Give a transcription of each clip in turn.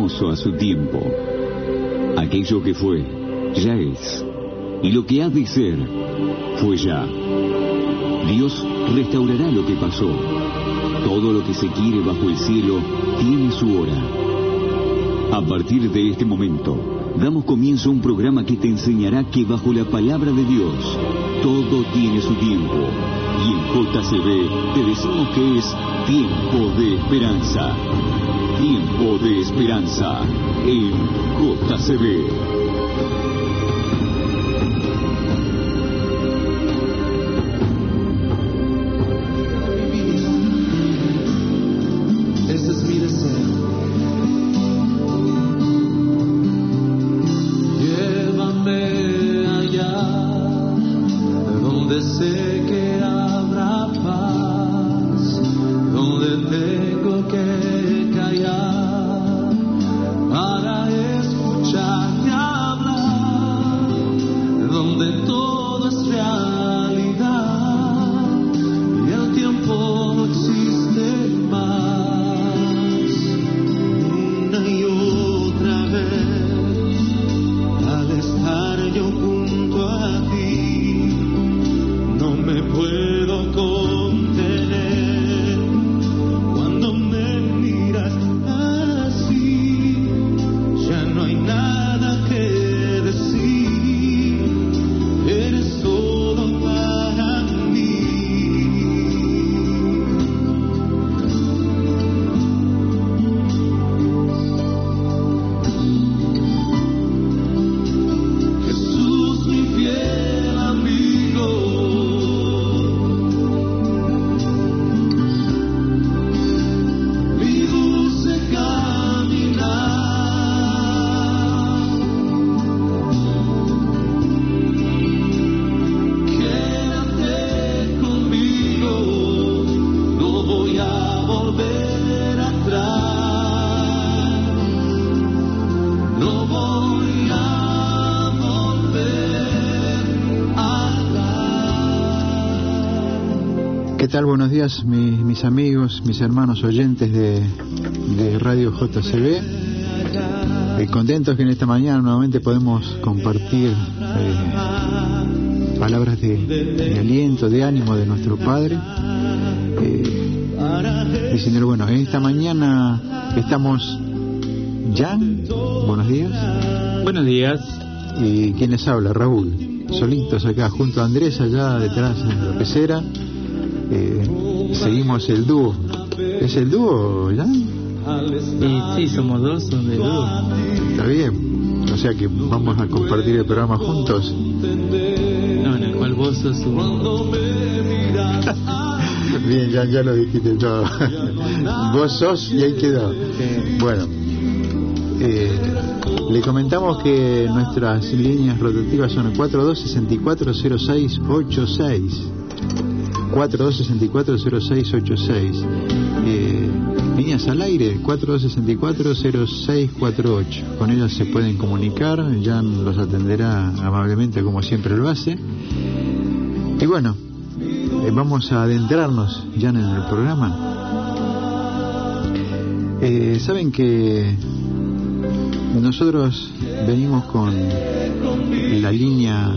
hermoso a su tiempo. Aquello que fue, ya es. Y lo que ha de ser, fue ya. Dios restaurará lo que pasó. Todo lo que se quiere bajo el cielo tiene su hora. A partir de este momento, damos comienzo a un programa que te enseñará que bajo la palabra de Dios, todo tiene su tiempo. Y en JCB te decimos que es tiempo de esperanza. Tiempo de esperanza en JCB. ¿Qué tal? Buenos días, mis amigos, mis hermanos oyentes de Radio JCB. Contentos que en esta mañana nuevamente podemos compartir palabras de aliento, de ánimo de nuestro Padre. Diciéndole, bueno, en esta mañana estamos Jan, buenos días. Buenos días. ¿Y quién les habla? Raúl. Solitos acá, junto a Andrés, allá detrás en la pecera. Seguimos el dúo. ¿Es el dúo, Jan? Sí, somos dos, son de dúo. Está bien. O sea que vamos a compartir el programa juntos. No, en el cual vos sos un... Bien, ya lo dijiste todo. Vos sos y ahí quedó. Bueno, le comentamos que nuestras líneas rotativas son el 4264-0686. 4264-0686. Líneas al aire 4264-0648. Con ellas se pueden comunicar. Jan los atenderá amablemente como siempre lo hace. Y bueno, vamos a adentrarnos ya en el programa. Saben que nosotros venimos con la línea,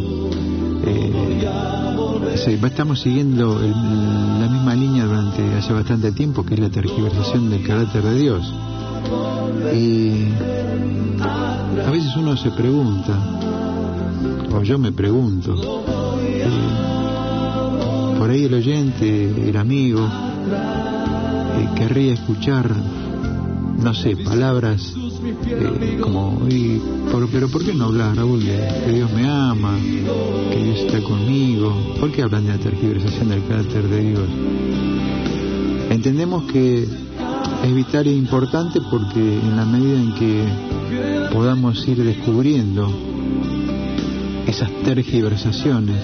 estamos siguiendo la misma línea durante hace bastante tiempo, que es la tergiversación del carácter de Dios. Y a veces uno se pregunta, o yo me pregunto, por ahí el oyente, el amigo, querría escuchar, no sé, palabras como, pero ¿por qué no hablas, Raúl, de que Dios me ama, que Dios está conmigo? ¿Por qué hablan de la tergiversación del carácter de Dios? Entendemos que es vital e importante porque en la medida en que podamos ir descubriendo esas tergiversaciones,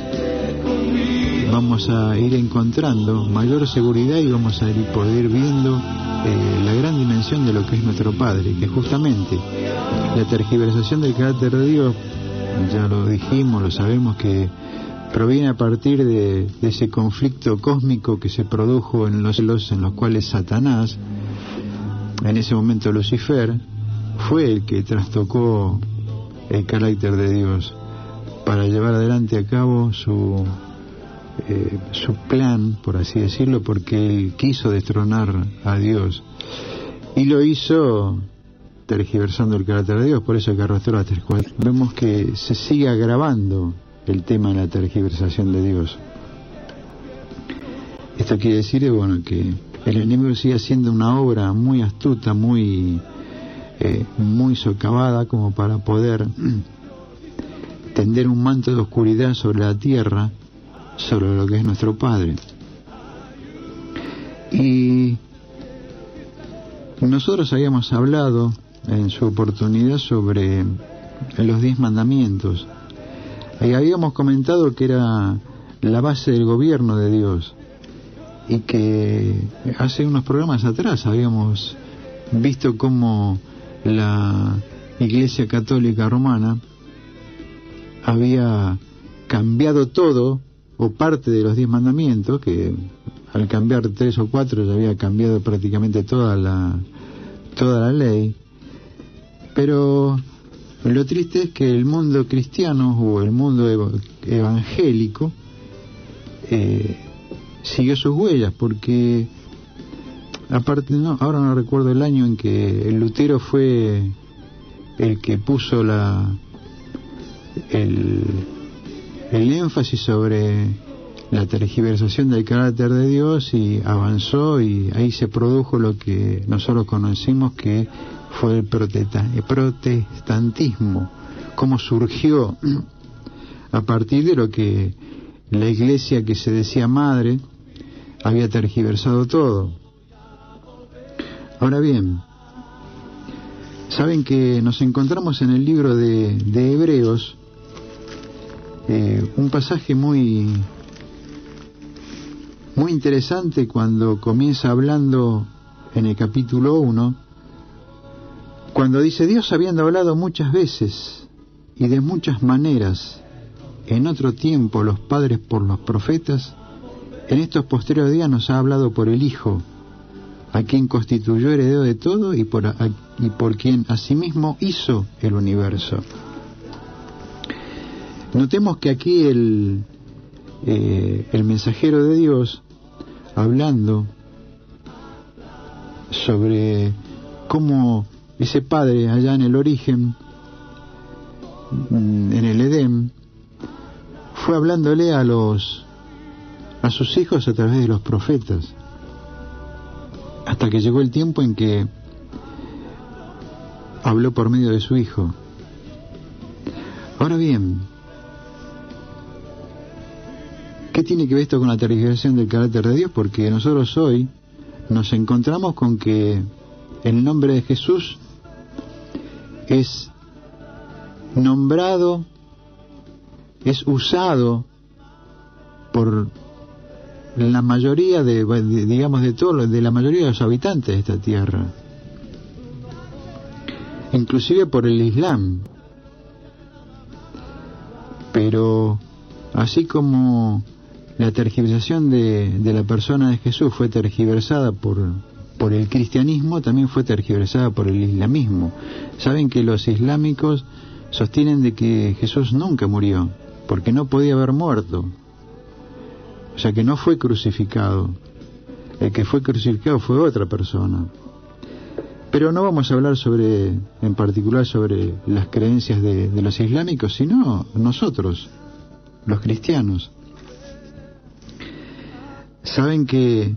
vamos a ir encontrando mayor seguridad y vamos a poder ir viendo la gran dimensión de lo que es nuestro Padre, que justamente la tergiversación del carácter de Dios, ya lo dijimos, lo sabemos, que proviene a partir de ese conflicto cósmico que se produjo en los cuales Satanás, en ese momento Lucifer, fue el que trastocó el carácter de Dios para llevar adelante a cabo su plan, por así decirlo, porque él quiso destronar a Dios y lo hizo tergiversando el carácter de Dios. Por eso que arrastró las tres cuadras. Vemos que se sigue agravando el tema de la tergiversación de Dios. Esto quiere decir, bueno, que el enemigo sigue haciendo una obra muy astuta, muy socavada, como para poder tender un manto de oscuridad sobre la tierra, sobre lo que es nuestro Padre. Y nosotros habíamos hablado en su oportunidad sobre los 10 mandamientos, y habíamos comentado que era la base del gobierno de Dios, y que hace unos programas atrás habíamos visto cómo la Iglesia Católica Romana había cambiado todo o parte de los 10 mandamientos, que al cambiar 3 o 4 ya había cambiado prácticamente toda la ley. Pero lo triste es que el mundo cristiano o el mundo evangélico siguió sus huellas, porque aparte, ahora no recuerdo el año en que el Lutero fue el que puso el énfasis sobre la tergiversación del carácter de Dios, y avanzó, y ahí se produjo lo que nosotros conocimos que fue el protestantismo, cómo surgió a partir de lo que la iglesia que se decía madre había tergiversado todo. Ahora bien, saben que nos encontramos en el libro de Hebreos un pasaje muy interesante, cuando comienza hablando en el capítulo 1, cuando dice: Dios, habiendo hablado muchas veces y de muchas maneras en otro tiempo los padres por los profetas, en estos posteriores días nos ha hablado por el Hijo, a quien constituyó heredero de todo y por quien asimismo hizo el universo. Notemos que aquí el mensajero de Dios, hablando sobre cómo ese padre allá en el origen, en el Edén, fue hablándole a sus hijos a través de los profetas, hasta que llegó el tiempo en que habló por medio de su Hijo. Ahora bien, ¿qué tiene que ver esto con la tergiversación del carácter de Dios? Porque nosotros hoy nos encontramos con que el nombre de Jesús es nombrado, es usado por la mayoría de la mayoría de los habitantes de esta tierra, inclusive por el Islam. Pero así como la tergiversación de la persona de Jesús fue tergiversada por el cristianismo, también fue tergiversada por el islamismo. Saben que los islámicos sostienen de que Jesús nunca murió, porque no podía haber muerto, o sea que no fue crucificado. El que fue crucificado fue otra persona. Pero no vamos a hablar en particular sobre las creencias de los islámicos, sino nosotros, los cristianos. Saben que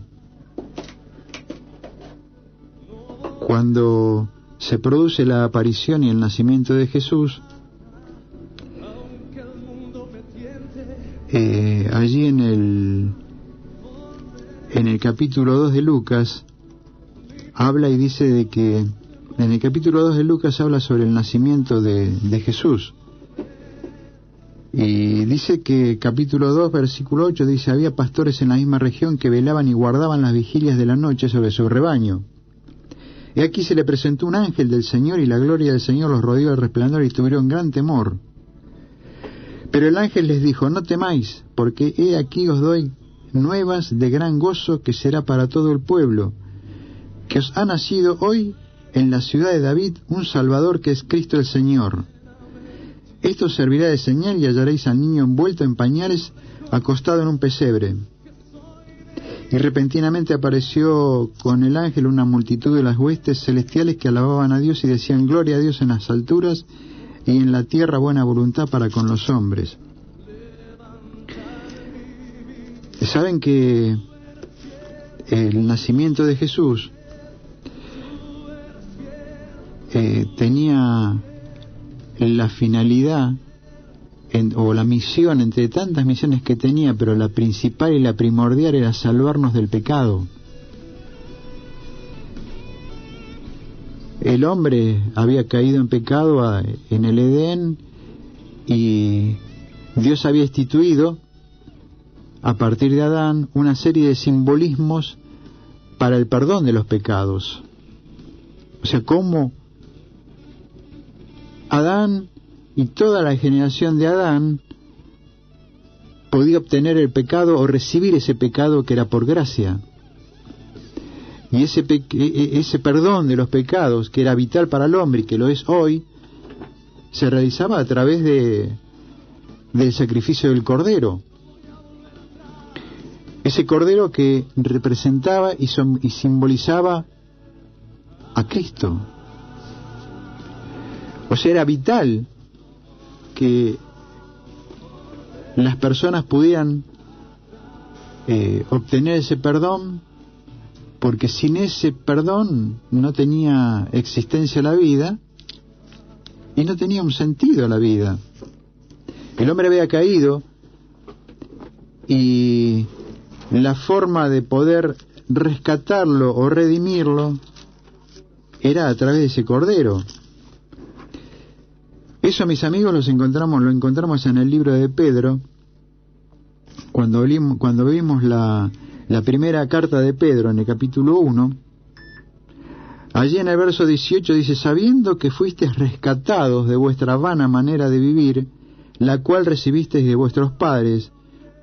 cuando se produce la aparición y el nacimiento de Jesús, allí en el capítulo 2 de Lucas habla y dice de que en el capítulo 2 de Lucas habla sobre el nacimiento de Jesús, y dice que capítulo 2 versículo 8 dice: había pastores en la misma región que velaban y guardaban las vigilias de la noche sobre su rebaño. Y aquí se le presentó un ángel del Señor, y la gloria del Señor los rodeó de resplandor, y tuvieron gran temor. Pero el ángel les dijo: no temáis, porque he aquí os doy nuevas de gran gozo, que será para todo el pueblo, que os ha nacido hoy en la ciudad de David un Salvador que es Cristo el Señor. Esto servirá de señal y hallaréis al niño envuelto en pañales, acostado en un pesebre. Y repentinamente apareció con el ángel una multitud de las huestes celestiales que alababan a Dios y decían: gloria a Dios en las alturas y en la tierra buena voluntad para con los hombres. Saben que el nacimiento de Jesús tenía la finalidad o la misión, entre tantas misiones que tenía, pero la principal y la primordial era salvarnos del pecado. El hombre había caído en pecado en el Edén, y Dios había instituido a partir de Adán una serie de simbolismos para el perdón de los pecados. O sea, cómo Adán y toda la generación de Adán podía obtener el pecado o recibir ese pecado que era por gracia. Y ese perdón de los pecados, que era vital para el hombre y que lo es hoy, se realizaba a través del sacrificio del Cordero. Ese Cordero que representaba y simbolizaba a Cristo. O sea, era vital que las personas pudieran obtener ese perdón, porque sin ese perdón no tenía existencia la vida y no tenía un sentido la vida. El hombre había caído y la forma de poder rescatarlo o redimirlo era a través de ese Cordero. Eso, mis amigos, lo encontramos en el libro de Pedro, cuando vimos la primera carta de Pedro en el capítulo 1. Allí en el verso 18 dice: sabiendo que fuisteis rescatados de vuestra vana manera de vivir, la cual recibisteis de vuestros padres,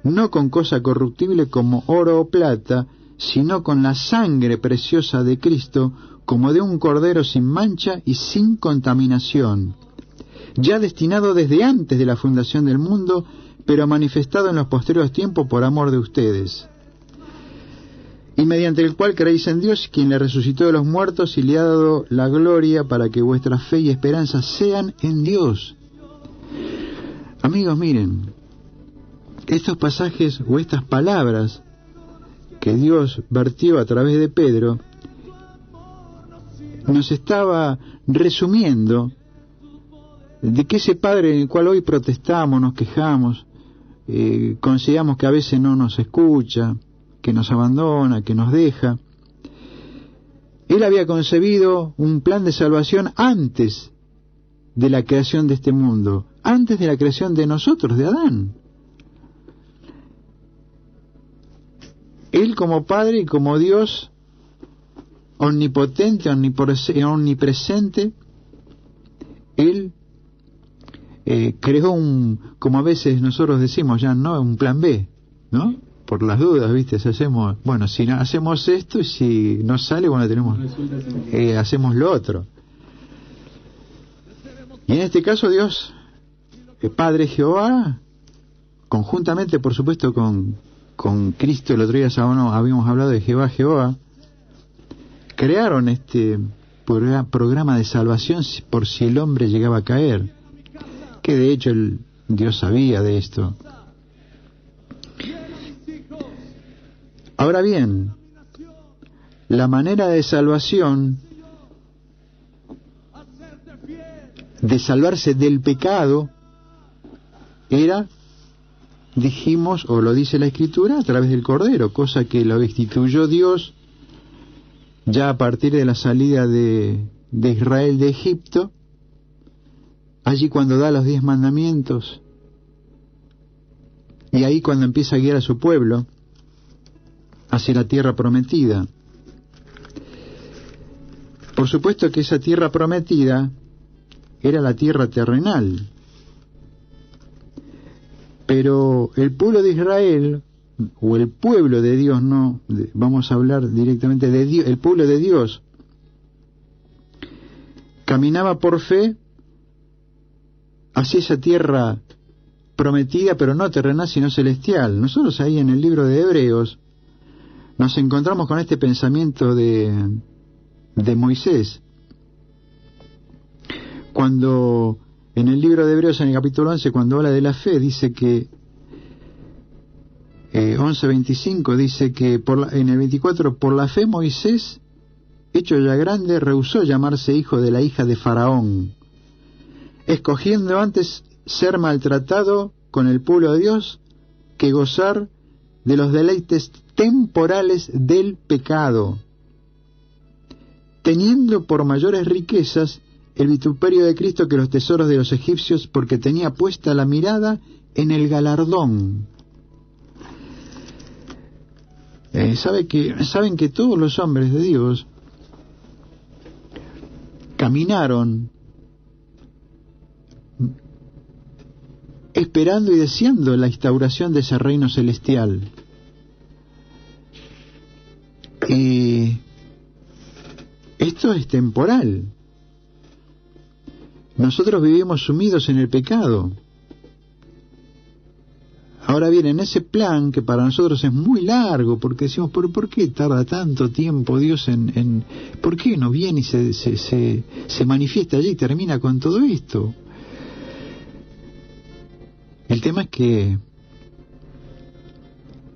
no con cosa corruptible como oro o plata, sino con la sangre preciosa de Cristo, como de un cordero sin mancha y sin contaminación, ya destinado desde antes de la fundación del mundo, pero manifestado en los posteriores tiempos por amor de ustedes, y mediante el cual creéis en Dios, quien le resucitó de los muertos y le ha dado la gloria, para que vuestra fe y esperanza sean en Dios. Amigos, miren, estos pasajes o estas palabras que Dios vertió a través de Pedro nos estaba resumiendo de que ese Padre en el cual hoy protestamos, nos quejamos, consideramos que a veces no nos escucha, que nos abandona, que nos deja, Él había concebido un plan de salvación antes de la creación de este mundo, antes de la creación de nosotros, de Adán. Él, como Padre y como Dios omnipotente, omnipresente, Él creó como a veces nosotros decimos ya, ¿no?, un plan B, ¿no? Por las dudas, ¿viste? Si hacemos esto, y si no sale, hacemos lo otro. Y en este caso Dios, Padre Jehová, conjuntamente, por supuesto, con Cristo, el otro día habíamos hablado de Jehová, crearon este programa de salvación por si el hombre llegaba a caer, que de hecho Dios sabía de esto. Ahora bien, la manera de salvación, de salvarse del pecado, era, dijimos, o lo dice la Escritura, a través del Cordero, cosa que lo instituyó Dios ya a partir de la salida de Israel de Egipto, allí cuando da los 10 mandamientos, y ahí cuando empieza a guiar a su pueblo hacia la tierra prometida. Por supuesto que esa tierra prometida era la tierra terrenal, pero el pueblo de Israel, o el pueblo de Dios, vamos a hablar directamente de Dios, el pueblo de Dios, caminaba por fe hacia esa tierra prometida, pero no terrenal sino celestial. Nosotros ahí en el libro de Hebreos nos encontramos con este pensamiento de Moisés, cuando en el libro de Hebreos, en el capítulo 11, cuando habla de la fe, dice que 11:25 dice que en el 24, por la fe Moisés, hecho ya grande, rehusó llamarse hijo de la hija de Faraón, escogiendo antes ser maltratado con el pueblo de Dios que gozar de los deleites temporales del pecado, teniendo por mayores riquezas el vituperio de Cristo que los tesoros de los egipcios, porque tenía puesta la mirada en el galardón. Saben que todos los hombres de Dios caminaron esperando y deseando la instauración de ese reino celestial. Y esto es temporal. Nosotros vivimos sumidos en el pecado. Ahora bien, en ese plan que para nosotros es muy largo, porque decimos, ¿por qué tarda tanto tiempo Dios en ¿por qué no viene y se manifiesta allí y termina con todo esto? El tema es que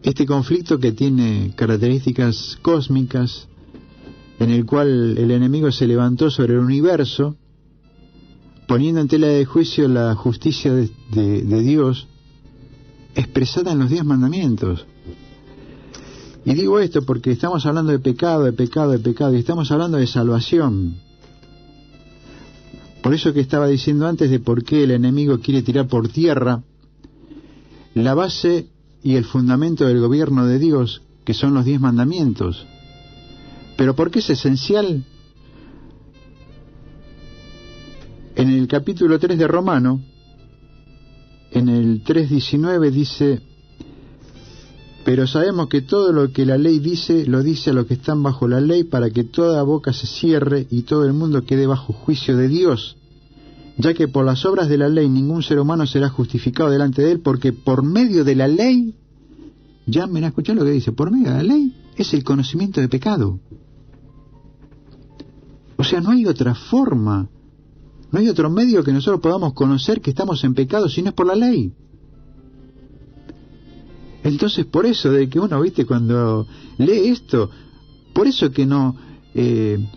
este conflicto, que tiene características cósmicas, en el cual el enemigo se levantó sobre el universo, poniendo en tela de juicio la justicia de Dios, expresada en los 10 mandamientos. Y digo esto porque estamos hablando de pecado, y estamos hablando de salvación. Por eso que estaba diciendo antes de por qué el enemigo quiere tirar por tierra la base y el fundamento del gobierno de Dios, que son los 10 mandamientos. ¿Pero por qué es esencial? En el capítulo 3 de Romano, en el 3:19 dice: pero sabemos que todo lo que la ley dice, lo dice a los que están bajo la ley, para que toda boca se cierre y todo el mundo quede bajo juicio de Dios, ya que por las obras de la ley ningún ser humano será justificado delante de él, porque por medio de la ley, ya me escuchado lo que dice, por medio de la ley es el conocimiento de pecado. O sea, no hay otra forma, no hay otro medio que nosotros podamos conocer que estamos en pecado si no es por la ley. Entonces, por eso de que uno, cuando lee esto, por eso que no, el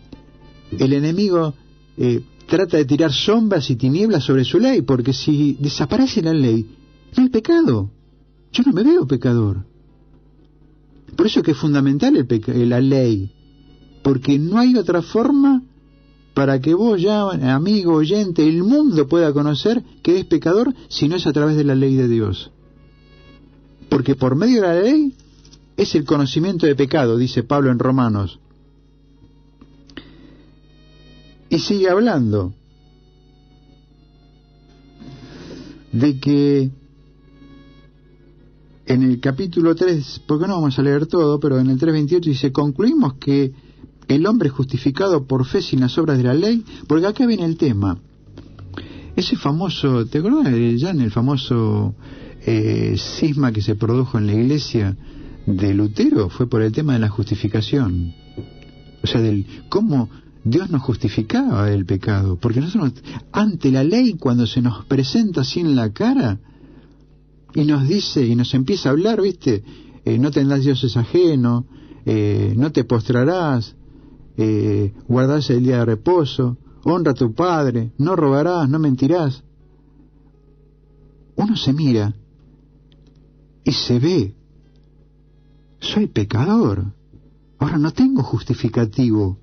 enemigo trata de tirar sombras y tinieblas sobre su ley, porque si desaparece la ley, no hay pecado. Yo no me veo pecador. Por eso que es fundamental la ley, porque no hay otra forma para que vos, ya amigo, oyente, el mundo pueda conocer que es pecador, si no es a través de la ley de Dios. Porque por medio de la ley es el conocimiento de pecado, dice Pablo en Romanos. Y sigue hablando de que en el capítulo 3, porque no vamos a leer todo, pero en el 3:28 dice: concluimos que el hombre es justificado por fe sin las obras de la ley, porque acá viene el tema. Ese famoso, ¿te acuerdas ya en el famoso cisma que se produjo en la iglesia de Lutero? Fue por el tema de la justificación, o sea, del cómo Dios nos justificaba del pecado, porque nosotros ante la ley, cuando se nos presenta así en la cara y nos dice y nos empieza a hablar, no tendrás dioses ajenos, no te postrarás, guardarás el día de reposo, honra a tu padre, no robarás, no mentirás. Uno se mira y se ve: soy pecador, ahora no tengo justificativo.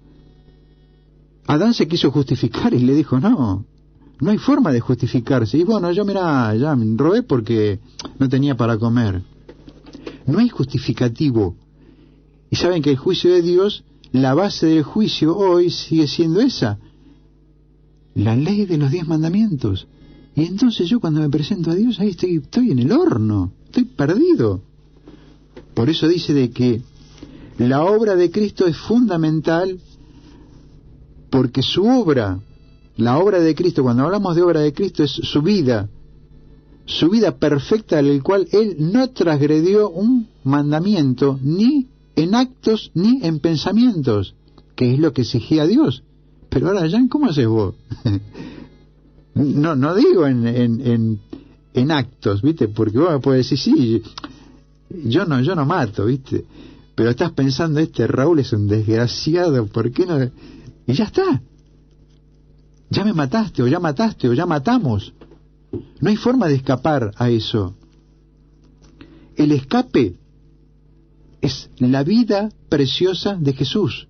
Adán se quiso justificar y le dijo: no hay forma de justificarse. Y bueno, yo ya me robé porque no tenía para comer. No hay justificativo. Y saben que el juicio de Dios, la base del juicio hoy sigue siendo esa, la ley de los 10 mandamientos. Y entonces yo, cuando me presento a Dios, ahí estoy en el horno, estoy perdido. Por eso dice de que la obra de Cristo es fundamental, porque su obra La obra de Cristo, cuando hablamos de obra de Cristo, es su vida perfecta, en el cual Él no transgredió un mandamiento, ni en actos, ni en pensamientos, que es lo que exigía Dios. Pero ahora, Jan, ¿cómo haces vos? No digo en actos, ¿viste? Porque vos podés decir, sí, yo no mato, ¿viste? Pero estás pensando, Raúl es un desgraciado, ¿por qué no? Y ya está. Ya me mataste, o ya matamos. No hay forma de escapar a eso. El escape es la vida preciosa de Jesús.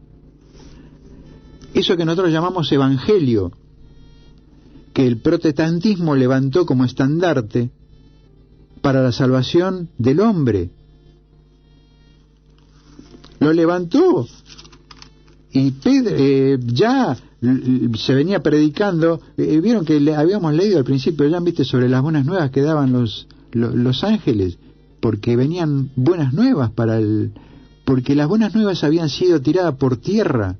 Eso que nosotros llamamos evangelio, que el protestantismo levantó como estandarte para la salvación del hombre. Lo levantó y Pedro ya se venía predicando. Vieron que habíamos leído al principio, ya viste, sobre las buenas nuevas que daban los ángeles, porque venían buenas nuevas porque las buenas nuevas habían sido tiradas por tierra.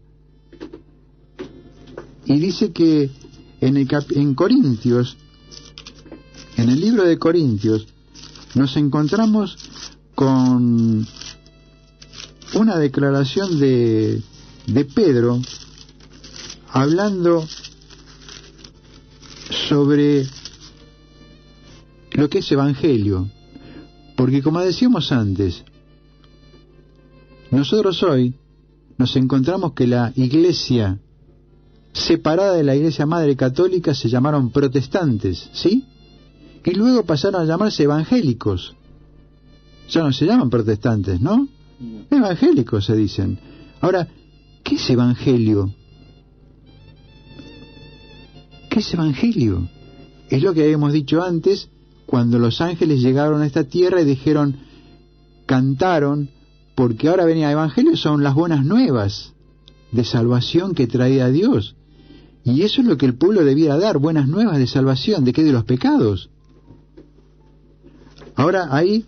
Y dice que en Corintios, en el libro de Corintios, nos encontramos con una declaración de Pedro hablando sobre lo que es evangelio. Porque como decíamos antes, nosotros hoy nos encontramos que la iglesia separada de la iglesia madre católica se llamaron protestantes, ¿sí? Y luego pasaron a llamarse evangélicos. Ya no se llaman protestantes, ¿no? Evangélicos se dicen. Ahora, ¿qué es evangelio? ¿Qué es evangelio? Es lo que habíamos dicho antes, cuando los ángeles llegaron a esta tierra y dijeron, cantaron, porque ahora venía evangelio, son las buenas nuevas de salvación que traía Dios. Y eso es lo que el pueblo debía dar, buenas nuevas de salvación. ¿De qué? De los pecados. Ahora ahí,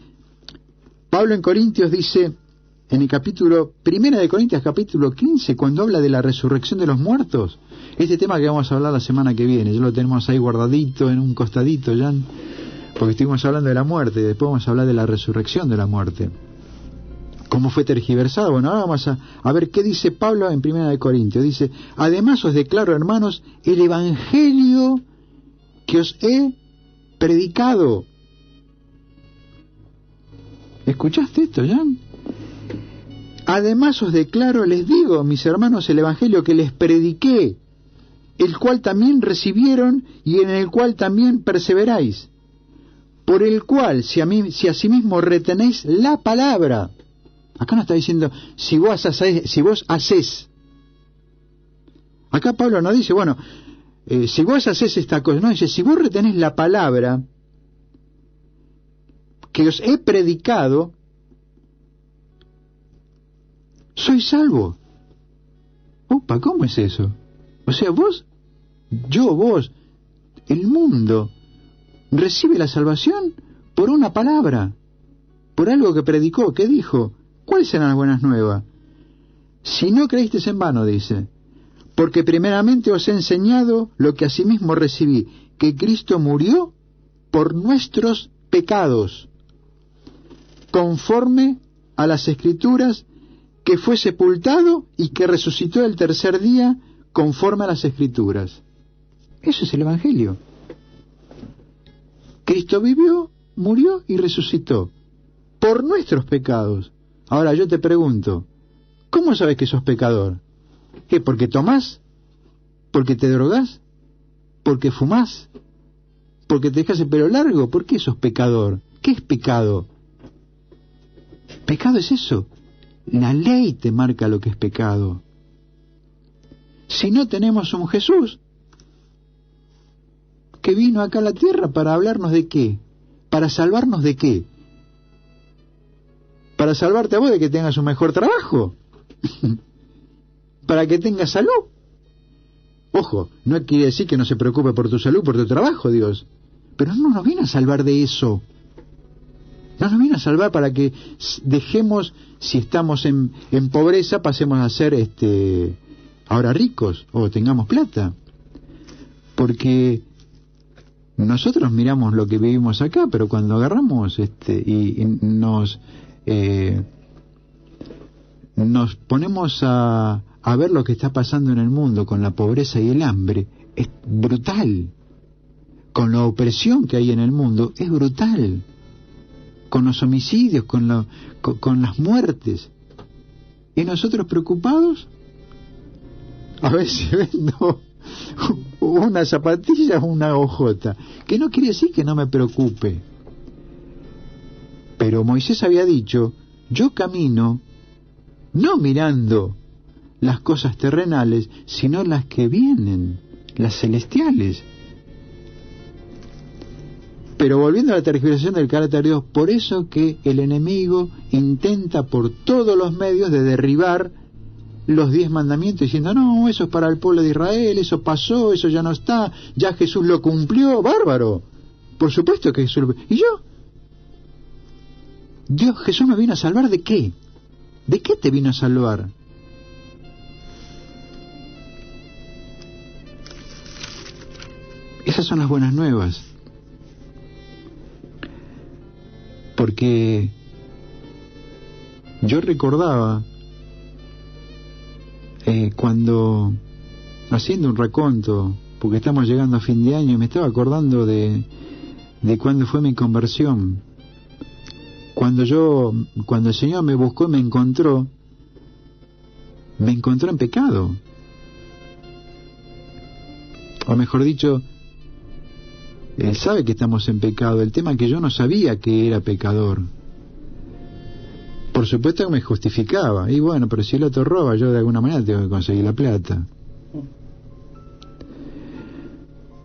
Pablo en Corintios dice, en el capítulo, 1 de Corintios capítulo 15, cuando habla de la resurrección de los muertos, este tema que vamos a hablar la semana que viene, ya lo tenemos ahí guardadito en un costadito, ya, porque estuvimos hablando de la muerte, y después vamos a hablar de la resurrección de la muerte. ¿Cómo fue tergiversado? Bueno, ahora vamos a ver qué dice Pablo en 1 de Corintios. Dice, además os declaro, hermanos, el evangelio que os he predicado. ¿Escuchaste esto, Jan? Además os declaro, les digo, mis hermanos, el evangelio que les prediqué, el cual también recibieron y en el cual también perseveráis, por el cual, si asimismo retenéis la palabra. Acá no está diciendo, si vos hacés. Acá Pablo no dice, bueno, si vos hacés esta cosa, no, dice, si vos retenés la palabra que os he predicado, sois salvo. Opa, ¿cómo es eso? O sea, vos, el mundo recibe la salvación por una palabra, por algo que predicó, que dijo. ¿Cuáles serán las buenas nuevas? Si no creísteis en vano, dice, porque primeramente os he enseñado lo que asimismo recibí, que Cristo murió por nuestros pecados, conforme a las Escrituras, que fue sepultado y que resucitó el tercer día, conforme a las Escrituras. Eso es el Evangelio. Cristo vivió, murió y resucitó por nuestros pecados. Ahora yo te pregunto, ¿cómo sabes que sos pecador? ¿Qué? ¿Porque tomás? ¿Porque te drogás? ¿Porque fumás? ¿Porque te dejas el pelo largo? ¿Por qué sos pecador? ¿Qué es pecado? Pecado es eso. La ley te marca lo que es pecado. Si no tenemos un Jesús que vino acá a la tierra para hablarnos de qué, para salvarnos de qué, para salvarte a vos de que tengas un mejor trabajo, para que tengas salud. Ojo, no quiere decir que no se preocupe por tu salud, por tu trabajo, Dios, pero no nos viene a salvar de eso. No nos viene a salvar para que dejemos, si estamos en pobreza, pasemos a ser ahora ricos o tengamos plata. Porque nosotros miramos lo que vivimos acá, pero cuando agarramos y nos ponemos a ver lo que está pasando en el mundo con la pobreza y el hambre, es brutal. Con la opresión que hay en el mundo, es brutal. Con los homicidios, con las muertes. ¿Y nosotros preocupados? A ver si vendo una zapatilla o una hojota, que no quiere decir que no me preocupe. Pero Moisés había dicho, yo camino no mirando las cosas terrenales, sino las que vienen, las celestiales. Pero volviendo a la tergiversación del carácter de Dios, por eso que el enemigo intenta por todos los medios de derribar los 10 mandamientos, diciendo, no, eso es para el pueblo de Israel, eso pasó, eso ya no está, ya Jesús lo cumplió, bárbaro. Por supuesto que Jesús lo... ¿Y yo? Jesús me vino a salvar ¿de qué? ¿De qué te vino a salvar? Esas son las buenas nuevas. Porque yo recordaba cuando, haciendo un reconto, porque estamos llegando a fin de año, y me estaba acordando de cuando fue mi conversión. Cuando el Señor me buscó y me encontró en pecado. O mejor dicho, Él sabe que estamos en pecado. El tema es que yo no sabía que era pecador. Por supuesto que me justificaba. Y bueno, pero si el otro roba, yo de alguna manera tengo que conseguir la plata.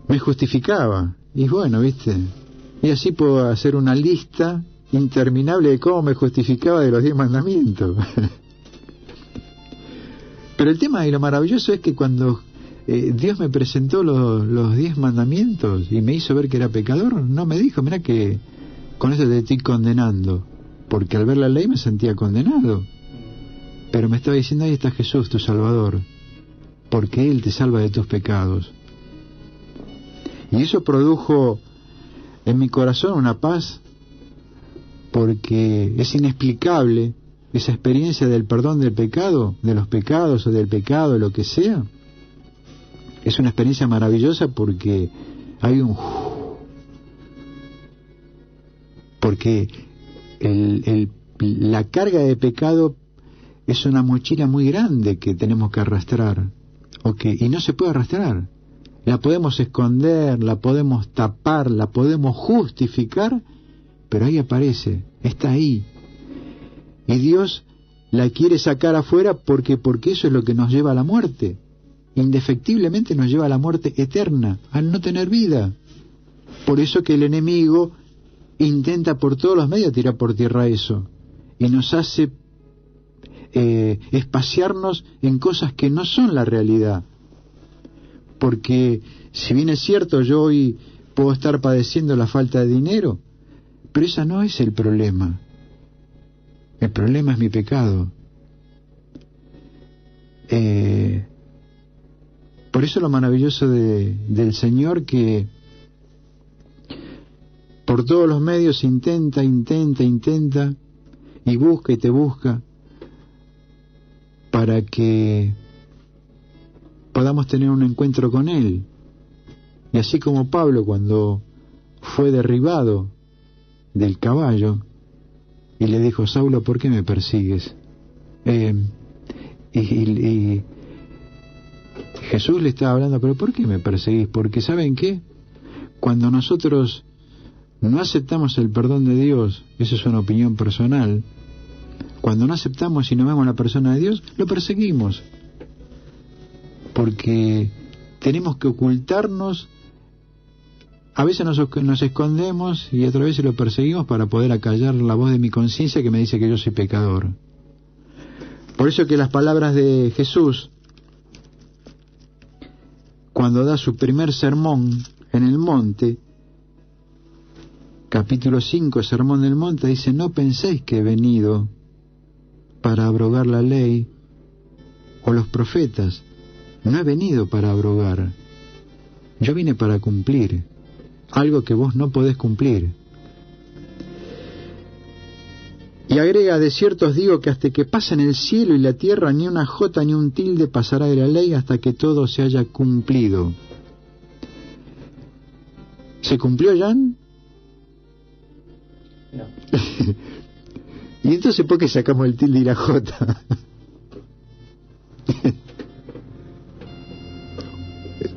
Me justificaba. Y bueno, ¿viste? Y así puedo hacer una lista interminable de cómo me justificaba de los 10 mandamientos. Pero el tema y lo maravilloso es que cuando Dios me presentó los 10 mandamientos y me hizo ver que era pecador, no me dijo, mira que con eso te estoy condenando, porque al ver la ley me sentía condenado, pero me estaba diciendo, ahí está Jesús, tu Salvador, porque Él te salva de tus pecados. Y eso produjo en mi corazón una paz, porque es inexplicable esa experiencia del perdón del pecado, de los pecados o del pecado, lo que sea. Es una experiencia maravillosa porque hay porque la carga de pecado es una mochila muy grande que tenemos que arrastrar, y no se puede arrastrar. La podemos esconder, la podemos tapar, la podemos justificar, pero ahí aparece, está ahí. Y Dios la quiere sacar afuera porque eso es lo que nos lleva a la muerte. Indefectiblemente nos lleva a la muerte eterna, al no tener vida. Por eso que el enemigo intenta por todos los medios tirar por tierra eso, y nos hace espaciarnos en cosas que no son la realidad. Porque si bien es cierto, yo hoy puedo estar padeciendo la falta de dinero, pero esa no es el problema. El problema es mi pecado. Por eso lo maravilloso del Señor, que por todos los medios intenta y busca y te busca para que podamos tener un encuentro con Él. Y así como Pablo, cuando fue derribado del caballo y le dijo, Saulo, ¿por qué me persigues? Y Jesús le estaba hablando, pero ¿por qué me perseguís? Porque ¿saben qué? Cuando nosotros no aceptamos el perdón de Dios, eso es una opinión personal, cuando no aceptamos y no vemos la persona de Dios, lo perseguimos. Porque tenemos que ocultarnos, a veces nos escondemos y otras veces lo perseguimos para poder acallar la voz de mi conciencia que me dice que yo soy pecador. Por eso que las palabras de Jesús, cuando da su primer sermón en el monte, capítulo 5, Sermón del Monte, dice, no penséis que he venido para abrogar la ley o los profetas. No he venido para abrogar, Yo vine para cumplir algo que vos no podés cumplir. Y agrega, de cierto os digo que hasta que pasen el cielo y la tierra, ni una jota ni un tilde pasará de la ley hasta que todo se haya cumplido. ¿Se cumplió, Jan? No. ¿Y entonces por qué sacamos el tilde y la jota?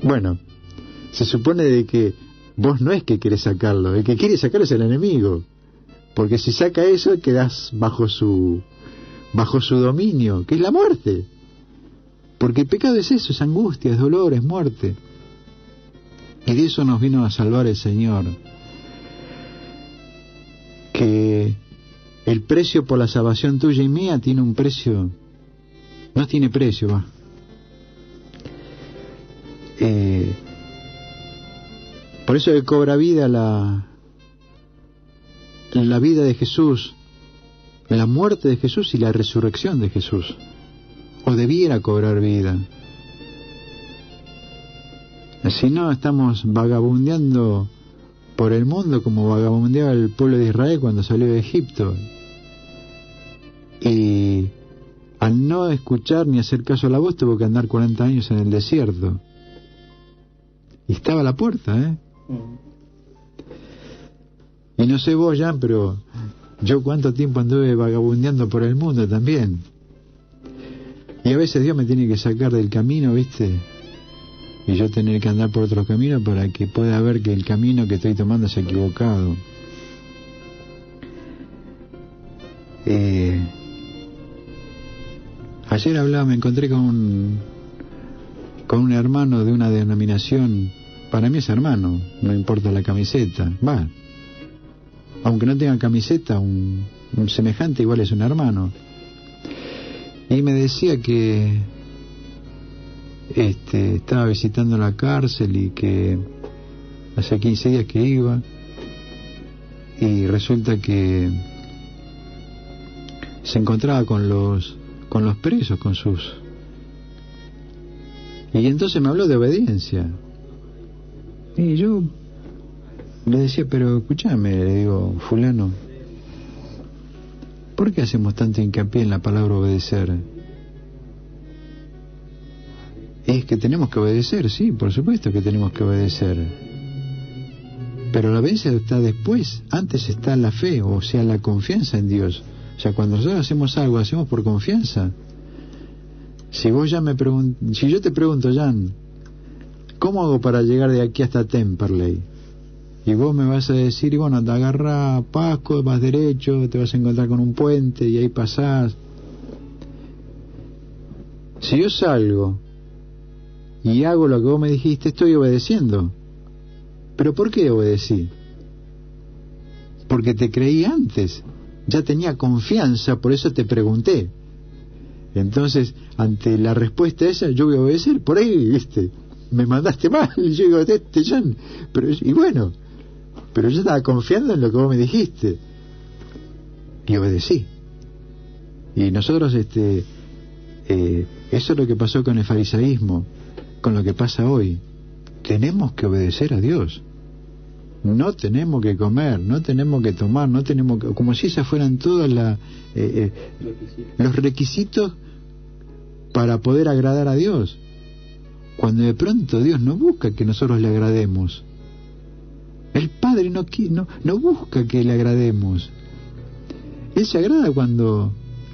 Bueno, se supone de que vos no es que querés sacarlo, el que quiere sacarlo es el enemigo. Porque si saca eso, quedás bajo su dominio, que es la muerte. Porque el pecado es eso, es angustia, es dolor, es muerte. Y de eso nos vino a salvar el Señor. Que el precio por la salvación tuya y mía tiene un precio, no tiene precio, va. Por eso que cobra vida la vida de Jesús, la muerte de Jesús y la resurrección de Jesús, o debiera cobrar vida. Si no, estamos vagabundeando por el mundo como vagabundeaba el pueblo de Israel cuando salió de Egipto, y al no escuchar ni hacer caso a la voz tuvo que andar 40 años en el desierto, y estaba a la puerta, Y no sé vos, Jan, pero yo cuánto tiempo anduve vagabundeando por el mundo también. Y a veces Dios me tiene que sacar del camino, ¿viste? Y yo tener que andar por otro camino para que pueda ver que el camino que estoy tomando es equivocado. Ayer me encontré con un hermano de una denominación. Para mí es hermano, no importa la camiseta. Va, aunque no tenga camiseta, un semejante igual es un hermano. Y me decía que estaba visitando la cárcel y que hace 15 días que iba, y resulta que se encontraba con los presos, con sus... Y entonces me habló de obediencia. Y yo le decía, pero escúchame, le digo, fulano, ¿por qué hacemos tanto hincapié en la palabra obedecer? Es que tenemos que obedecer, sí, por supuesto que tenemos que obedecer. Pero la obediencia está después, antes está la fe, o sea, la confianza en Dios. O sea, cuando nosotros hacemos algo, hacemos por confianza. Si vos ya si yo te pregunto, Jan, ¿cómo hago para llegar de aquí hasta Temperley? Y vos me vas a decir, y bueno, te agarra Pasco, vas derecho, te vas a encontrar con un puente y ahí pasás. Si yo salgo y hago lo que vos me dijiste, estoy obedeciendo. ¿Pero por qué obedecí? Porque te creí antes, ya tenía confianza, por eso te pregunté. Entonces, ante la respuesta esa, yo voy a obedecer. Por ahí, viste, me mandaste mal, y yo digo, Jan, pero yo estaba confiando en lo que vos me dijiste y obedecí. Y nosotros eso es lo que pasó con el farisaísmo, con lo que pasa hoy. Tenemos que obedecer a Dios, no tenemos que comer, no tenemos que tomar, no tenemos que, como si esas fueran todos los requisitos para poder agradar a Dios, cuando de pronto Dios no busca que nosotros le agrademos. El Padre no busca que le agrademos. Él se agrada cuando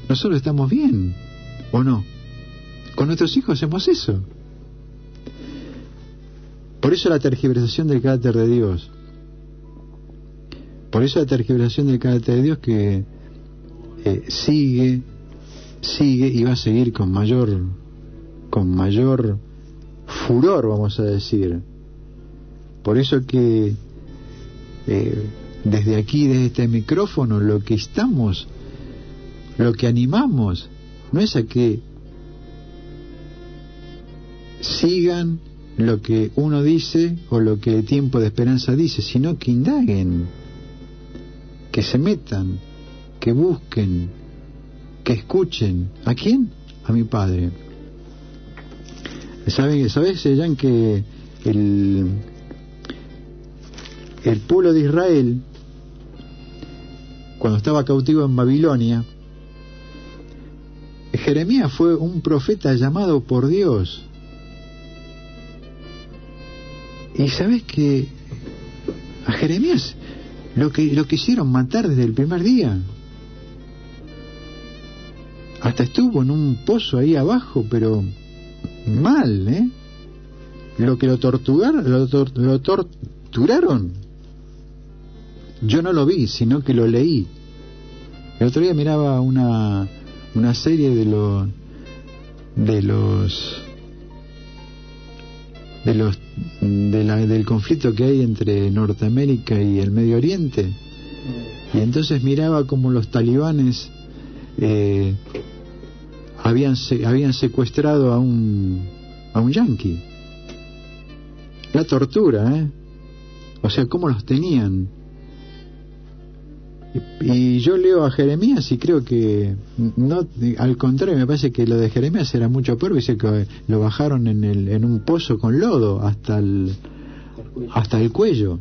nosotros estamos bien, ¿o no? Con nuestros hijos hacemos eso. Por eso la tergiversación del carácter de Dios. Por eso la tergiversación del carácter de Dios que sigue y va a seguir con mayor furor, vamos a decir. Por eso que desde aquí, desde este micrófono, lo que animamos no es a que sigan lo que uno dice o lo que el Tiempo de Esperanza dice, sino que indaguen, que se metan, que busquen, que escuchen. ¿A quién? A mi Padre. ¿Sabes, Jan, que el pueblo de Israel, cuando estaba cautivo en Babilonia, Jeremías fue un profeta llamado por Dios. Y sabes que a Jeremías lo quisieron matar desde el primer día. Hasta estuvo en un pozo ahí abajo, pero mal, ¿eh? Lo torturaron. Yo no lo vi, sino que lo leí. El otro día miraba una serie del conflicto que hay entre Norteamérica y el Medio Oriente, y entonces miraba como los talibanes habían secuestrado a un yanqui. La tortura, o sea, cómo los tenían. Y yo leo a Jeremías y creo que no, al contrario, me parece que lo de Jeremías era mucho peor. Dice que lo bajaron en un pozo con lodo hasta el cuello.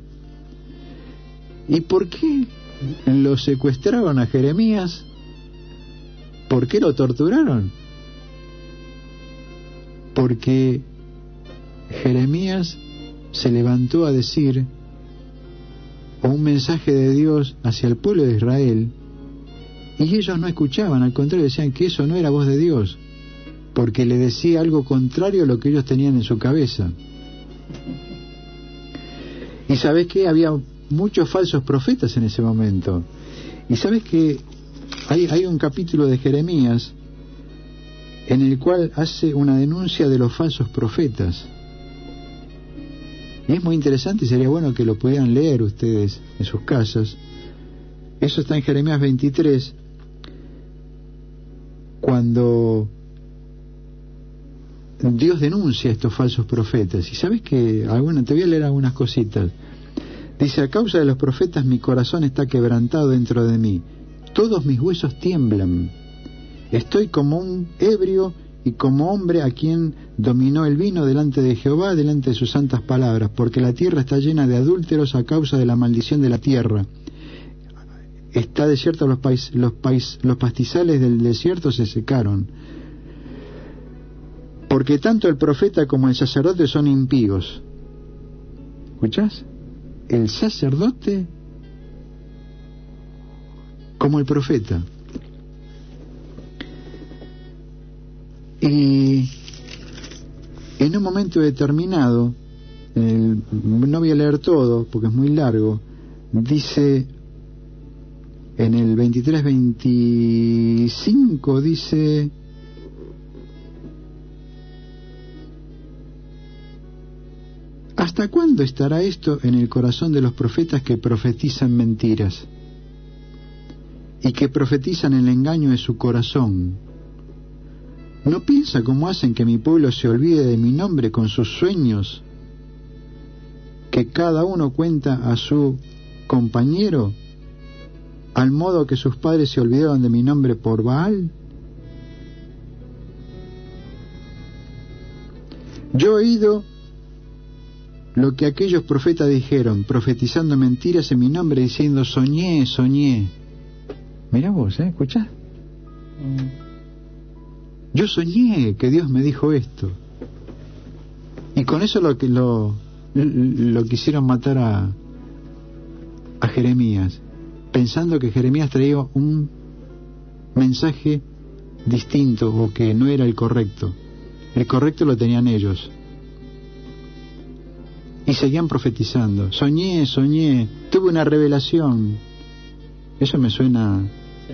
¿Y por qué lo secuestraron a Jeremías? ¿Por qué lo torturaron? Porque Jeremías se levantó a decir un mensaje de Dios hacia el pueblo de Israel, y ellos no escuchaban, al contrario, decían que eso no era voz de Dios, porque le decía algo contrario a lo que ellos tenían en su cabeza. Y sabes que había muchos falsos profetas en ese momento. Y sabes que hay un capítulo de Jeremías en el cual hace una denuncia de los falsos profetas. Y es muy interesante y sería bueno que lo pudieran leer ustedes en sus casas. Eso está en Jeremías 23, cuando Dios denuncia a estos falsos profetas. Y sabes que, te voy a leer algunas cositas. Dice: a causa de los profetas mi corazón está quebrantado dentro de mí, todos mis huesos tiemblan. Estoy como un ebrio y como hombre a quien dominó el vino delante de Jehová, delante de sus santas palabras, porque la tierra está llena de adúlteros a causa de la maldición de la tierra. Está desierto, los pastizales del desierto se secaron. Porque tanto el profeta como el sacerdote son impíos. ¿Escuchás? El sacerdote como el profeta. Y en un momento determinado, no voy a leer todo porque es muy largo, dice en el 23-25, dice: ¿hasta cuándo estará esto en el corazón de los profetas que profetizan mentiras y que profetizan el engaño de su corazón? ¿No piensa cómo hacen que mi pueblo se olvide de mi nombre con sus sueños, que cada uno cuenta a su compañero, al modo que sus padres se olvidaron de mi nombre por Baal? Yo he oído lo que aquellos profetas dijeron, profetizando mentiras en mi nombre, diciendo: soñé, soñé. Mirá vos, ¿escuchás? Yo soñé que Dios me dijo esto. Y con eso lo quisieron matar a Jeremías, pensando que Jeremías traía un mensaje distinto o que no era el correcto. El correcto lo tenían ellos. Y seguían profetizando. Soñé, soñé, tuve una revelación. Eso me suena... Sí.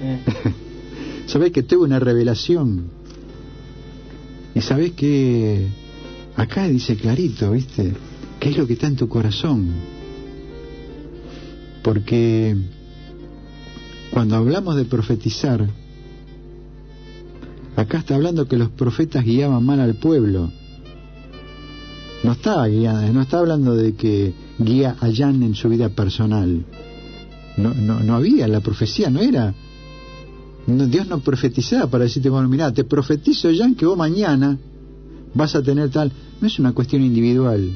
¿Sabés que tuve una revelación? Y sabés que acá dice clarito, ¿viste? ¿Qué es lo que está en tu corazón? Porque cuando hablamos de profetizar, acá está hablando que los profetas guiaban mal al pueblo. No está hablando de que guía a Jan en su vida personal. No había, la profecía no era... Dios no profetizaba para decirte: bueno, mirá, te profetizo, Jan, que vos mañana vas a tener tal. No es una cuestión individual.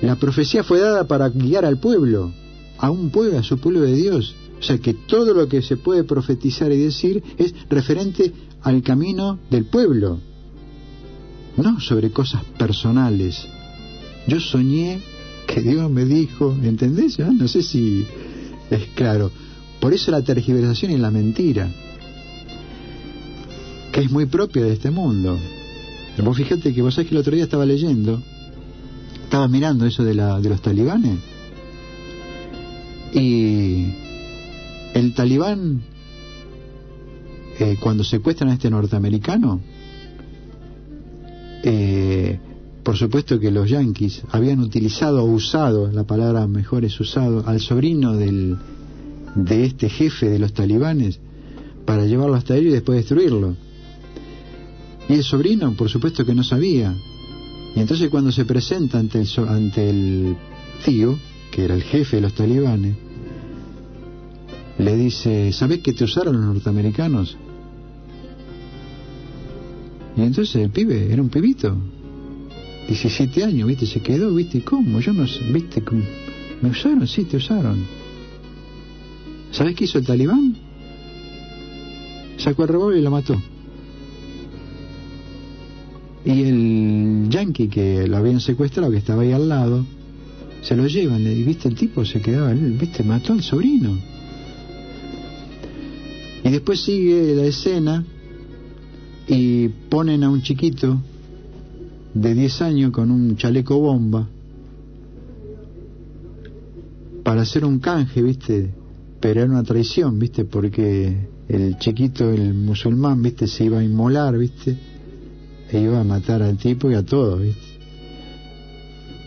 La profecía fue dada para guiar al pueblo, a un pueblo, a su pueblo de Dios. O sea que todo lo que se puede profetizar y decir es referente al camino del pueblo, no sobre cosas personales. Yo soñé que Dios me dijo, ¿entendés? No sé si es claro. Por eso la tergiversación y la mentira, que es muy propia de este mundo. Vos fíjate que vos sabés que el otro día estaba mirando eso de los talibanes, y el talibán, cuando secuestran a este norteamericano, por supuesto que los yanquis habían utilizado o usado, la palabra mejor es usado, al sobrino de este jefe de los talibanes para llevarlo hasta él y después destruirlo. Y el sobrino, por supuesto que no sabía. Y entonces cuando se presenta ante el tío, que era el jefe de los talibanes, le dice, ¿sabés que te usaron los norteamericanos? Y entonces el pibe, era un pibito, 17 años, ¿viste? Se quedó, ¿viste? ¿Cómo? Yo no sé, ¿viste? ¿Me usaron? Sí, te usaron. ¿Sabés qué hizo el talibán? Sacó el revólver y lo mató. Y el yanqui que lo habían secuestrado, que estaba ahí al lado, se lo llevan, y ¿viste? El tipo se quedaba, ¿viste? Mató al sobrino. Y después sigue la escena y ponen a un chiquito de 10 años con un chaleco bomba para hacer un canje, ¿viste? Pero era una traición, ¿viste? Porque el chiquito, el musulmán, ¿viste? Se iba a inmolar, ¿viste? E iba a matar al tipo y a todos, ¿viste?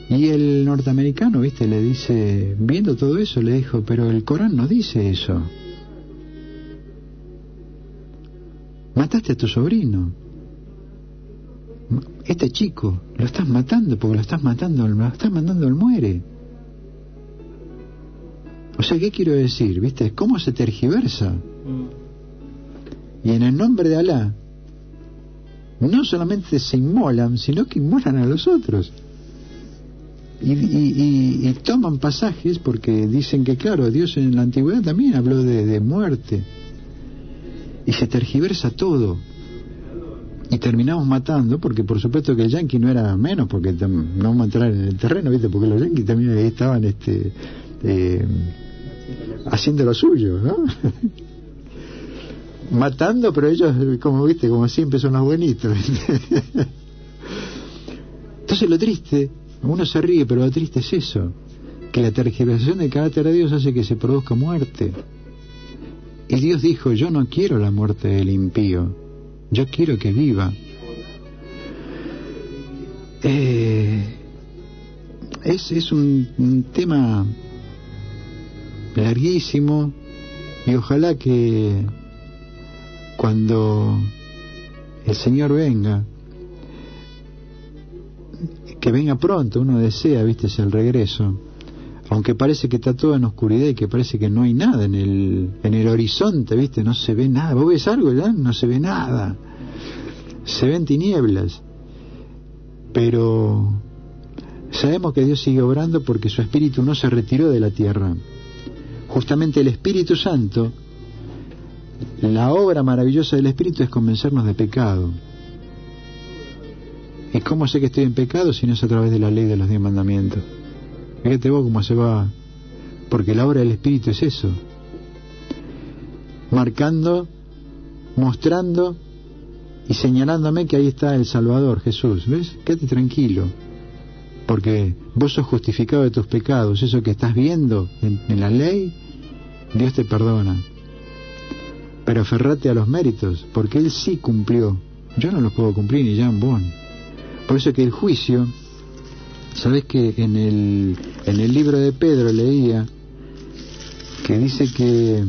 Y el norteamericano, ¿viste? Le dice, viendo todo eso, le dijo, pero el Corán no dice eso. Mataste a tu sobrino. Este chico lo estás matando porque lo estás mandando al muere. O sea, ¿qué quiero decir? ¿Viste? ¿Cómo se tergiversa? Y en el nombre de Alá no solamente se inmolan, sino que inmolan a los otros. Y toman pasajes porque dicen que, claro, Dios en la antigüedad también habló de muerte. Y se tergiversa todo. Y terminamos matando, porque por supuesto que el yanqui no era menos, porque no vamos a entrar en el terreno, ¿viste? Porque los yanquis también estaban haciendo lo suyo, ¿no? Matando, pero ellos, como viste, como siempre son los buenitos, ¿viste? Entonces lo triste, uno se ríe, pero lo triste es eso, que la tergiversación del carácter de Dios hace que se produzca muerte. Y Dios dijo, yo no quiero la muerte del impío, yo quiero que viva. Es un tema larguísimo, y ojalá que cuando el Señor venga, que venga pronto, uno desea, viste, es el regreso, aunque parece que está todo en oscuridad y que parece que no hay nada en el horizonte, viste, no se ve nada. ¿Vos ves algo ya? No se ve nada, se ven tinieblas, pero sabemos que Dios sigue obrando porque su Espíritu no se retiró de la tierra. Justamente el Espíritu Santo, la obra maravillosa del Espíritu es convencernos de pecado. ¿Y cómo sé que estoy en pecado si no es a través de la ley de los 10 mandamientos? Fíjate vos cómo se va, porque la obra del Espíritu es eso, marcando, mostrando y señalándome que ahí está el Salvador, Jesús. ¿Ves? Quédate tranquilo, porque vos sos justificado de tus pecados. Eso que estás viendo en la ley, Dios te perdona, pero aferrate a los méritos, porque Él sí cumplió. Yo no los puedo cumplir, ni Jan Bon. Por eso que el juicio, ¿sabés que en el libro de Pedro leía que dice que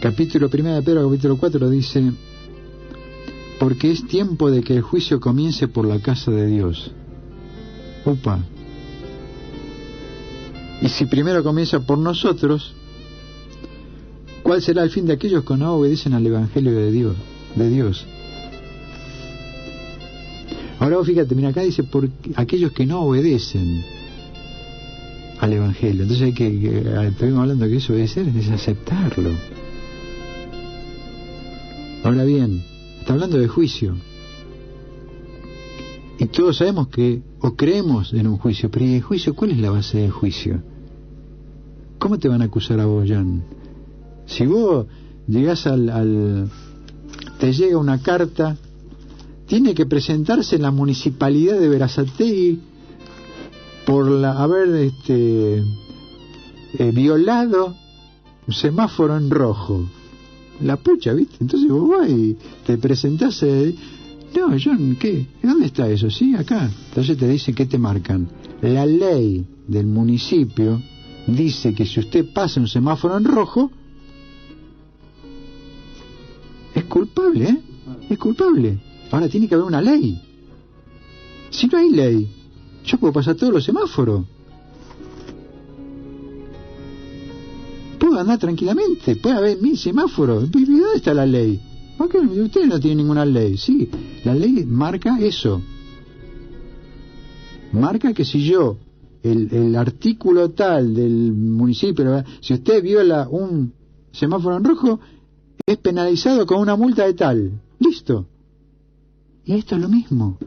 capítulo 1 de Pedro, capítulo 4 dice, porque es tiempo de que el juicio comience por la casa de Dios. Upa. Y si primero comienza por nosotros, ¿cuál será el fin de aquellos que no obedecen al Evangelio de Dios? Ahora Ahora fíjate, mira, acá dice por aquellos que no obedecen al Evangelio. Entonces estuvimos hablando que eso obedecer es aceptarlo. Ahora bien, está hablando de juicio. Y todos sabemos que, o creemos en un juicio, pero ¿y el juicio? ¿Cuál es la base del juicio? ¿Cómo te van a acusar a vos, Jan? Si vos llegás te llega una carta, tiene que presentarse en la municipalidad de Berazategui por haber violado un semáforo en rojo. La pucha, ¿viste? Entonces vos vas y te presentás. No, John, ¿qué? ¿Dónde está eso? Sí, acá. Entonces te dicen, ¿qué te marcan? La ley del municipio dice que si usted pasa un semáforo en rojo, es culpable, ¿eh? Es culpable. Ahora tiene que haber una ley. Si no hay ley, yo puedo pasar todos los semáforos. Puedo andar tranquilamente, puede haber 1000 semáforos. ¿Dónde está la ley? Okay, ustedes no tienen ninguna ley. Sí, la ley marca eso. Marca que si yo, el artículo tal del municipio, ¿verdad? Si usted viola un semáforo en rojo, es penalizado con una multa de tal. Listo. Y esto es lo mismo.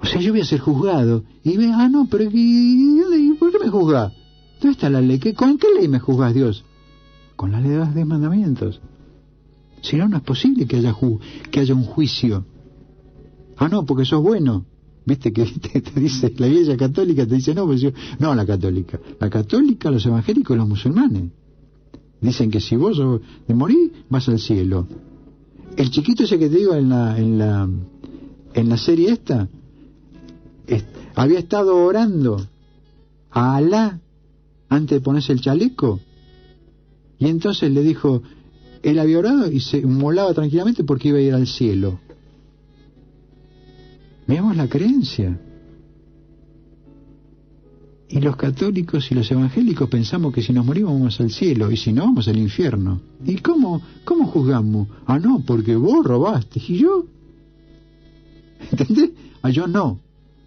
O sea, yo voy a ser juzgado y ve, no, pero ¿por qué me juzga? ¿Dónde está la ley? ¿Con qué ley me juzgas, Dios? Con la ley de los 10 mandamientos. Si no, no es posible que haya un juicio. No, porque sos bueno. Viste que te dice la Iglesia Católica, te dice, no, pues no, la católica, los evangélicos, los musulmanes. Dicen que si vos de morir, vas al cielo. El chiquito ese que te digo en la serie esta, había estado orando a Alá antes de ponerse el chaleco, y entonces le dijo, él había orado y se molaba tranquilamente porque iba a ir al cielo. Veamos la creencia. Y los católicos y los evangélicos pensamos que si nos morimos vamos al cielo, y si no vamos al infierno. ¿Y cómo juzgamos? No, porque vos robaste. ¿Y yo? ¿Entendés? Yo no.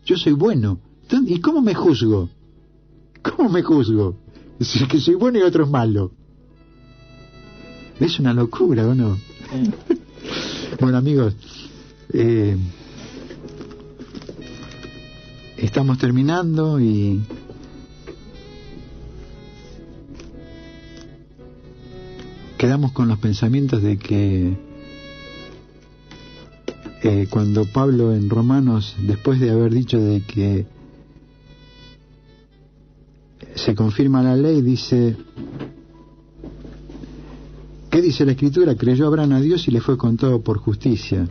Yo soy bueno. ¿Y cómo me juzgo? ¿Cómo me juzgo? Si que soy bueno y otro es malo. Es una locura, ¿o no? Bueno, amigos, estamos terminando y quedamos con los pensamientos de que cuando Pablo en Romanos, después de haber dicho de que se confirma la ley, dice, ¿qué dice la Escritura? Creyó Abraham a Dios y le fue contado por justicia.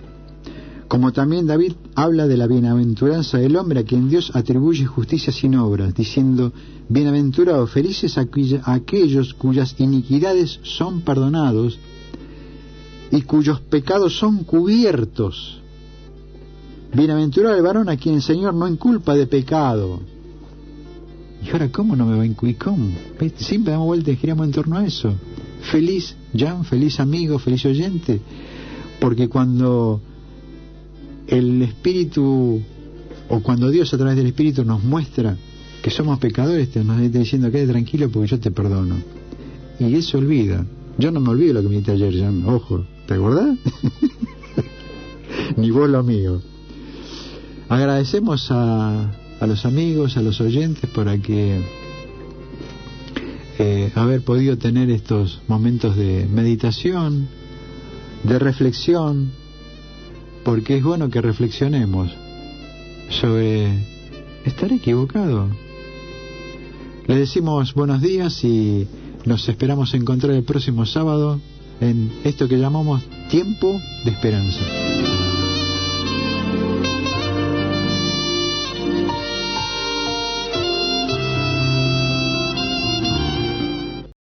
Como también David habla de la bienaventuranza del hombre a quien Dios atribuye justicia sin obras, diciendo, bienaventurados, felices aquellos cuyas iniquidades son perdonados y cuyos pecados son cubiertos. Bienaventurado el varón a quien el Señor no inculpa de pecado. Y ahora, ¿cómo no me va a inculpar? ¿Cómo? Siempre damos vueltas y giramos en torno a eso. Feliz, Jan, feliz amigo, feliz oyente, porque cuando el Espíritu, o cuando Dios a través del Espíritu nos muestra que somos pecadores, nos está diciendo, quédate tranquilo porque yo te perdono. Y él se olvida. Yo no me olvido lo que me dijiste ayer, Jan, ojo, ¿te acordás? Ni vos lo mío. Agradecemos a los amigos, a los oyentes, para que haber podido tener estos momentos de meditación, de reflexión, porque es bueno que reflexionemos sobre estar equivocado. Les decimos buenos días y nos esperamos encontrar el próximo sábado en esto que llamamos Tiempo de Esperanza.